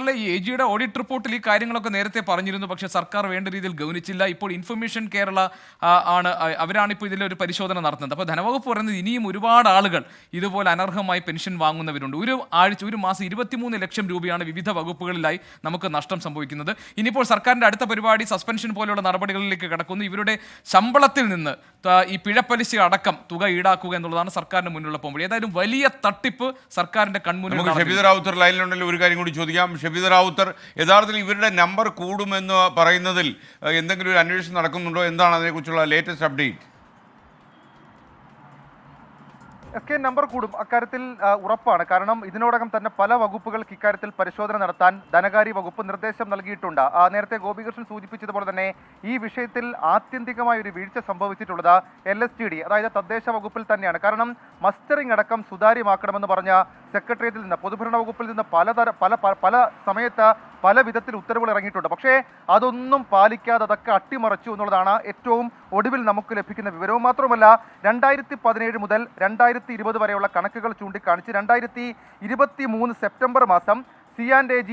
മാത്രമല്ല ഈ AGയുടെ ഓഡിറ്റ് റിപ്പോർട്ടിൽ ഈ കാര്യങ്ങളൊക്കെ നേരത്തെ പറഞ്ഞിരുന്നു. പക്ഷേ സർക്കാർ വേണ്ട രീതിയിൽ ഗൗനിച്ചില്ല. ഇപ്പോൾ ഇൻഫർമേഷൻ കേരള അവരാണ് ഇപ്പോൾ ഇതിലൊരു പരിശോധന നടത്തുന്നത്. അപ്പോൾ ധനവകുപ്പ് പറയുന്നത് ഇനിയും ഒരുപാട് ആളുകൾ ഇതുപോലെ അനർഹമായി പെൻഷൻ വാങ്ങുന്നവരുണ്ട്. ഒരു മാസം 23 ലക്ഷം രൂപയാണ് വിവിധ വകുപ്പുകളിലായി നമുക്ക് നഷ്ടം സംഭവിക്കുന്നത്. ഇനിയിപ്പോൾ സർക്കാരിൻ്റെ അടുത്ത പരിപാടി സസ്പെൻഷൻ പോലെയുള്ള നടപടികളിലേക്ക് കടക്കുന്നു. ഇവരുടെ ശമ്പളത്തിൽ നിന്ന് ഈ പിഴപ്പലിശ അടക്കം തുക ഈടാക്കുക എന്നുള്ളതാണ് സർക്കാരിന് മുന്നിലുള്ള പോംവഴി. ഏതായാലും വലിയ തട്ടിപ്പ് സർക്കാരിന്റെ കൺമുന്നിൽ. ഷബീദ് റാവുത്തർ ലൈനിലുണ്ടല്ലോ, ഒരു കാര്യം കൂടി ചോദിക്കാം. ഷബീദ് റാവുത്തർ, യഥാർത്ഥത്തിൽ ഇവരുടെ നമ്പർ കൂടുമെന്ന് പറയുന്നതിൽ എന്തെങ്കിലും ഒരു അന്വേഷണം നടക്കുന്നുണ്ടോ? എന്താണ് അതിനെക്കുറിച്ചുള്ള ലേറ്റസ്റ്റ് അപ്ഡേറ്റ്? SK നമ്പർ കൂടും, അക്കാര്യത്തിൽ ഉറപ്പാണ്. കാരണം ഇതിനോടകം തന്നെ പല വകുപ്പുകൾക്ക് ഇക്കാര്യത്തിൽ പരിശോധന നടത്താൻ ധനകാര്യ വകുപ്പ് നിർദ്ദേശം നൽകിയിട്ടുണ്ട്. നേരത്തെ ഗോപികൃഷ്ണൻ സൂചിപ്പിച്ചതുപോലെ തന്നെ ഈ വിഷയത്തിൽ ആത്യന്തികമായ ഒരു വീഴ്ച സംഭവിച്ചിട്ടുള്ളത് LSTD, അതായത് തദ്ദേശ വകുപ്പിൽ തന്നെയാണ്. കാരണം മസ്റ്ററിംഗ് അടക്കം സുതാര്യമാക്കണമെന്ന് പറഞ്ഞ സെക്രട്ടേറിയറ്റിൽ നിന്ന്, പൊതുഭരണ വകുപ്പിൽ നിന്ന് പല സമയത്ത് പല വിധത്തിൽ ഉത്തരവുകൾ ഇറങ്ങിയിട്ടുണ്ട്. പക്ഷേ അതൊന്നും പാലിക്കാതെ അതൊക്കെ അട്ടിമറിച്ചു എന്നുള്ളതാണ് ഏറ്റവും ഒടുവിൽ നമുക്ക് ലഭിക്കുന്ന വിവരവും. മാത്രമല്ല 2017 മുതൽ 2020 വരെയുള്ള കണക്കുകൾ ചൂണ്ടിക്കാണിച്ച് 2023 സെപ്റ്റംബർ മാസം C&AG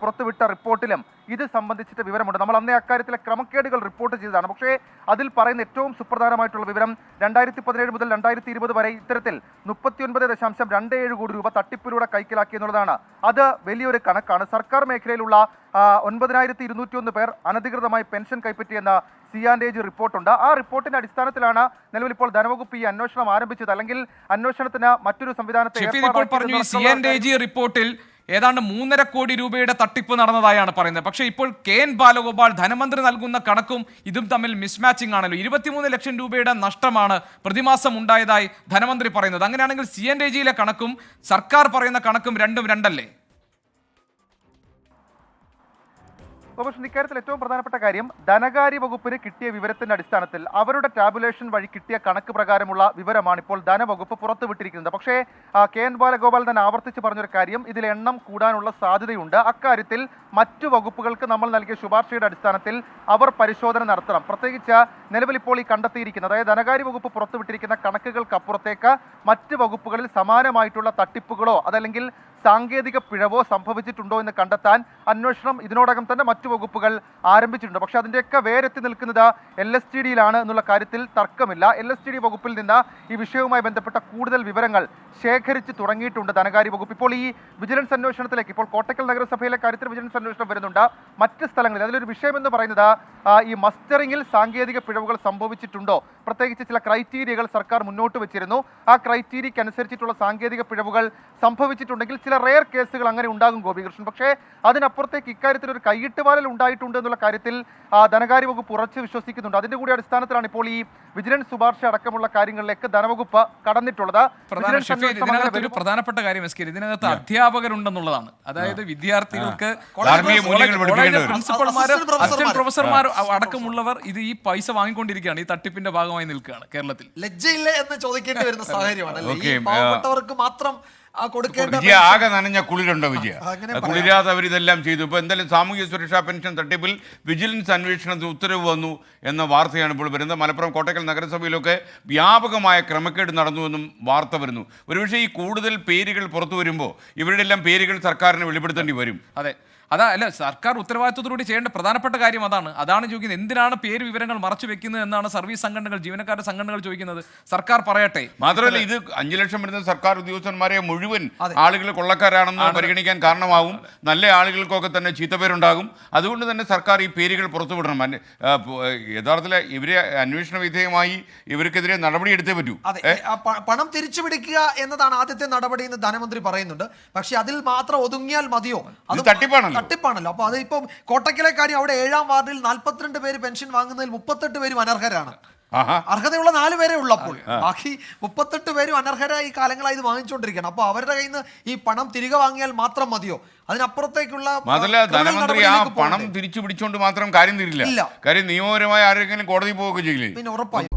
പുറത്തുവിട്ട റിപ്പോർട്ടിലും ഇത് സംബന്ധിച്ചിട്ട് വിവരമുണ്ട്. നമ്മൾ അന്നേ അക്കാര്യത്തിലെ ക്രമക്കേടുകൾ റിപ്പോർട്ട് ചെയ്തതാണ്. പക്ഷേ അതിൽ പറയുന്ന ഏറ്റവും സുപ്രധാനമായിട്ടുള്ള വിവരം 2017 മുതൽ 2020 വരെ ഇത്തരത്തിൽ 39.27 കോടി രൂപ തട്ടിപ്പിലൂടെ കൈക്കലാക്കി എന്നുള്ളതാണ്. അത് വലിയൊരു കണക്കാണ്. സർക്കാർ മേഖലയിലുള്ള 9201 പേർ അനധികൃതമായി പെൻഷൻ കൈപ്പറ്റിയെന്ന C&AG റിപ്പോർട്ടുണ്ട്. ആ റിപ്പോർട്ടിന്റെ അടിസ്ഥാനത്തിലാണ് നിലവിൽ ഇപ്പോൾ ധനവകുപ്പ് ഈ അന്വേഷണം ആരംഭിച്ചത്. അല്ലെങ്കിൽ അന്വേഷണത്തിന് മറ്റൊരു സംവിധാനത്തെ റിപ്പോർട്ടിൽ ഏതാണ്ട് 3.5 കോടി രൂപയുടെ തട്ടിപ്പ് നടന്നതായാണ് പറയുന്നത്. പക്ഷേ ഇപ്പോൾ KN ബാലഗോപാൽ ധനമന്ത്രി നൽകുന്ന കണക്കും ഇതും തമ്മിൽ മിസ്മാച്ചിങ് ആണല്ലോ. 23 ലക്ഷം രൂപയുടെ നഷ്ടമാണ് പ്രതിമാസം ഉണ്ടായതായി ധനമന്ത്രി പറയുന്നത്. അങ്ങനെയാണെങ്കിൽ C&AGയിലെ കണക്കും സർക്കാർ പറയുന്ന കണക്കും രണ്ടും രണ്ടല്ലേ? പക്ഷേ ഇക്കാര്യത്തിൽ ഏറ്റവും പ്രധാനപ്പെട്ട കാര്യം, ധനകാര്യ വകുപ്പിന് കിട്ടിയ വിവരത്തിന്റെ അടിസ്ഥാനത്തിൽ അവരുടെ ടാബുലേഷൻ വഴി കിട്ടിയ കണക്ക് പ്രകാരമുള്ള വിവരമാണ് ഇപ്പോൾ ധനവകുപ്പ് പുറത്തുവിട്ടിരിക്കുന്നത്. പക്ഷേ KN ബാലഗോപാൽ തന്നെ ആവർത്തിച്ച് പറഞ്ഞൊരു കാര്യം, ഇതിൽ എണ്ണം കൂടാനുള്ള സാധ്യതയുണ്ട്. അക്കാര്യത്തിൽ മറ്റു വകുപ്പുകൾക്ക് നമ്മൾ നൽകിയ ശുപാർശയുടെ അടിസ്ഥാനത്തിൽ അവർ പരിശോധന നടത്തണം. പ്രത്യേകിച്ച് നിലവിൽ ഇപ്പോൾ ഈ കണ്ടെത്തിയിരിക്കുന്നത്, അതായത് ധനകാര്യ വകുപ്പ് പുറത്തുവിട്ടിരിക്കുന്ന കണക്കുകൾക്കപ്പുറത്തേക്ക് മറ്റ് വകുപ്പുകളിൽ സമാനമായിട്ടുള്ള തട്ടിപ്പുകളോ അതല്ലെങ്കിൽ സാങ്കേതിക പിഴവോ സംഭവിച്ചിട്ടുണ്ടോ എന്ന് കണ്ടെത്താൻ അന്വേഷണം ഇതിനോടകം തന്നെ മറ്റു വകുപ്പുകൾ ആരംഭിച്ചിട്ടുണ്ട്. പക്ഷേ അതിൻ്റെയൊക്കെ വേരെത്തി നിൽക്കുന്നത് LSTDയിലാണ് എന്നുള്ള കാര്യത്തിൽ തർക്കമില്ല. LSTD വകുപ്പിൽ നിന്ന് ഈ വിഷയവുമായി ബന്ധപ്പെട്ട കൂടുതൽ വിവരങ്ങൾ ശേഖരിച്ച് തുടങ്ങിയിട്ടുണ്ട് ധനകാര്യ വകുപ്പ്. ഇപ്പോൾ ഈ വിജിലൻസ് അന്വേഷണത്തിലേക്ക്, ഇപ്പോൾ കോട്ടക്കൽ നഗരസഭയിലെ കാര്യത്തിൽ വിജിലൻസ് അന്വേഷണം വരുന്നുണ്ട്. മറ്റ് സ്ഥലങ്ങളിൽ അതിലൊരു വിഷയം എന്ന് പറയുന്നത് ഈ മസ്റ്ററിംഗിൽ സാങ്കേതിക പിഴവുകൾ സംഭവിച്ചിട്ടുണ്ടോ, പ്രത്യേകിച്ച് ചില ക്രൈറ്റീരിയകൾ സർക്കാർ മുന്നോട്ട് വെച്ചിരുന്നു. ആ ക്രൈറ്റീരിയയ്ക്ക് അനുസരിച്ചിട്ടുള്ള സാങ്കേതിക പിഴവുകൾ സംഭവിച്ചിട്ടുണ്ടെങ്കിൽ ചില റെയർ കേസുകൾ അങ്ങനെ ഉണ്ടാകും ഗോപികൃഷ്ണൻ. പക്ഷേ അതിനപ്പുറത്തേക്ക് ഇക്കാര്യത്തിൽ ഒരു കൈയിട്ടുവാലൽ ഉണ്ടായിട്ടുണ്ട് എന്നുള്ള കാര്യത്തിൽ ധനകാര്യ വകുപ്പ് ഉറച്ചു വിശ്വസിക്കുന്നുണ്ട്. അതിന്റെ കൂടി അടിസ്ഥാനത്തിലാണ് ഇപ്പോൾ ഈ വിജിലൻസ് ശുപാർശ അടക്കമുള്ള കാര്യങ്ങളിലേക്ക് ധനവകുപ്പ് കടന്നിട്ടുള്ളത്. ഒരു പ്രധാനപ്പെട്ട കാര്യം ഇതിനകത്ത് അധ്യാപകരുണ്ടെന്നുള്ളതാണ്. അതായത് വിദ്യാർത്ഥികൾക്ക് പ്രിൻസിപ്പൽമാർ, അസിസ്റ്റന്റ് പ്രൊഫസർമാർ അടക്കമുള്ളവർ ഇത് ഈ പൈസ വാങ്ങിക്കൊണ്ടിരിക്കുകയാണ്. ഈ തട്ടിപ്പിന്റെ ഭാഗമായി നിൽക്കുകയാണ് കേരളത്തിൽ. ലജ്ജയില്ല എന്ന് ചോദിക്കേണ്ടി വരുന്ന സാഹചര്യമാണ്. മാത്രം ആകെ നനഞ്ഞ കുളിരുണ്ടോ വിജയ? കുളിരാതെ അവരിതെല്ലാം ചെയ്തു. ഇപ്പൊ എന്തായാലും സാമൂഹ്യ സുരക്ഷാ പെൻഷൻ തട്ടിപ്പിൽ വിജിലൻസ് അന്വേഷണത്തിന് ഉത്തരവ് വന്നു എന്ന വാർത്തയാണ് ഇപ്പോൾ വരുന്നത്. മലപ്പുറം കോട്ടക്കൽ നഗരസഭയിലൊക്കെ വ്യാപകമായ ക്രമക്കേട് നടന്നുവെന്നും വാർത്ത വരുന്നു. ഒരുപക്ഷെ ഈ കൂടുതൽ പേരുകൾ പുറത്തു വരുമ്പോൾ ഇവരുടെ എല്ലാം പേരുകൾ സർക്കാരിന് വെളിപ്പെടുത്തേണ്ടി വരും. അതെ, അല്ല സർക്കാർ ഉത്തരവാദിത്വത്തോടുകൂടി ചെയ്യേണ്ട പ്രധാനപ്പെട്ട കാര്യം അതാണ് ചോദിക്കുന്നത്. എന്തിനാണ് പേര് വിവരങ്ങൾ മറച്ചു വെക്കുന്നത് എന്നാണ് സർവീസ് സംഘടനകൾ, ജീവനക്കാരുടെ സംഘടനകൾ ചോദിക്കുന്നത്. സർക്കാർ പറയട്ടെ. മാത്രമല്ല ഇത് 5 ലക്ഷം വരുന്ന സർക്കാർ ഉദ്യോഗസ്ഥന്മാരെ മുഴുവൻ ആളുകൾ കൊള്ളക്കാരാണെന്ന് പരിഗണിക്കാൻ കാരണമാവും. നല്ല ആളുകൾക്കൊക്കെ തന്നെ ചീത്തപ്പേരുണ്ടാകും. അതുകൊണ്ട് തന്നെ സർക്കാർ ഈ പേരുകൾ പുറത്തുവിടണം. യഥാർത്ഥത്തിൽ ഇവരെ അന്വേഷണ വിധേയമായി ഇവർക്കെതിരെ നടപടിയെടുത്തേ പറ്റൂ. പണം തിരിച്ചുപിടിക്കുക എന്നതാണ് ആദ്യത്തെ നടപടി എന്ന് ധനമന്ത്രി പറയുന്നുണ്ട്. പക്ഷെ അതിൽ മാത്രം ഒതുങ്ങിയാൽ മതിയോ? അത് തട്ടിപ്പാണല്ലോ. അപ്പൊ അത് ഇപ്പം കോട്ടക്കലെ കാര്യം, അവിടെ 7-ാം വാർഡിൽ 42 പേര് പെൻഷൻ വാങ്ങുന്നതിൽ 38 പേരും അനർഹരാണ്. അർഹതയുള്ള 4 പേരേ ഉള്ളപ്പോൾ ബാക്കി 38 പേരും അനർഹരായി കാലങ്ങളായി ഇത് വാങ്ങിച്ചുകൊണ്ടിരിക്കുകയാണ്. അപ്പൊ അവരുടെ കയ്യിൽ നിന്ന് ഈ പണം തിരികെ വാങ്ങിയാൽ മാത്രം മതിയോ? അതിനപ്പുറത്തേക്കുള്ള ധനമന്ത്രി ആ പണം തിരിച്ചു പിടിച്ചുകൊണ്ട് മാത്രം കാര്യം തീരില്ല. കാര്യം നിയമപരമായ ആരെങ്കിലും കോടതി പോവുകയൊക്കെ ചെയ്യില്ലേ? പിന്നെ ഉറപ്പായും